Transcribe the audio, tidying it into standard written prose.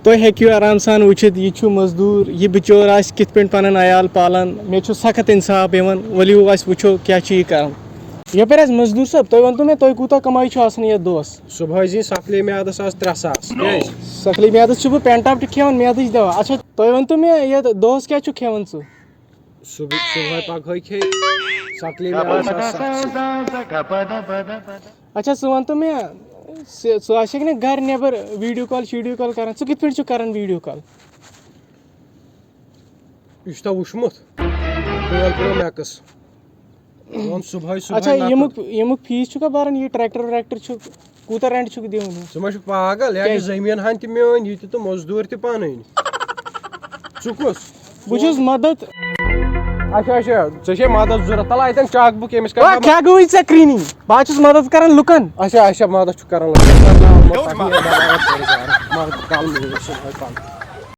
تُہۍ ہیٚکِو آرام سان وٕچھِتھ یہِ چھُ مزدوٗر یہِ بِچور آسہِ کِتھ پٲٹھۍ پَنُن عیال پالان مےٚ چھُ سخت اِنصاف یِوان ؤلِو أسۍ وٕچھو کیٛاہ چھُ یہِ کَران یَپٲرۍ حظ مزدوٗر صٲب تُہۍ ؤنۍتو مےٚ تُہۍ کوٗتاہ کَمٲے چھُ آسان یَتھ دۄہَس صُبحٲے زی سَکلی میادَس آز 300 کیٛازِ سَکلی میادَس چھُس بہٕ پٮ۪نٛٹ ٹاپ تہِ کھٮ۪وان میادٕچ دوا اچھا تُہۍ ؤنۍتو مےٚ یَتھ دۄہَس کیٛاہ چھُکھ کھٮ۪وان ژٕ صُبحٲے پَگہٲے کھے سَکلی میادَس اچھا ژٕ وَنتو مےٚ ژٕ آسکھ نا گَرِ نٮ۪بر ویٖڈیو کال شیٖڈیو کال کَران ژٕ کِتھ پٲٹھۍ چھُکھ کَران ویٖڈیو کال یہِ چھُ تۄہہِ وٕچھمُت ٹُوٮ۪ل پرٛو میکٕس ووٚن صُبحٲے اچھا ییٚمیُک فیٖس چھُکھا بَران یہِ ٹرٛیکٹر ویکٹر چھُکھ کوٗتاہ رٮ۪نٛٹ چھُکھ دِوان ژٕ ما چھُکھ پاگل یا چھِ زٔمیٖن ہن تہِ میٲنۍ یہِ تہِ تہٕ موزوٗر تہِ پَنٕنۍ ژٕ کُس بہٕ چھُس مدد اچھا اچھا ژےٚ چھے مدد ضوٚرتھ تَلہٕ اَتٮ۪ن چک بُک أمِس کیٛاہ گوٚوُے ژےٚ کرٛیٖنی بہٕ حظ چھُس مدد کران لُکن اچھا اچھا مدد چھُ کران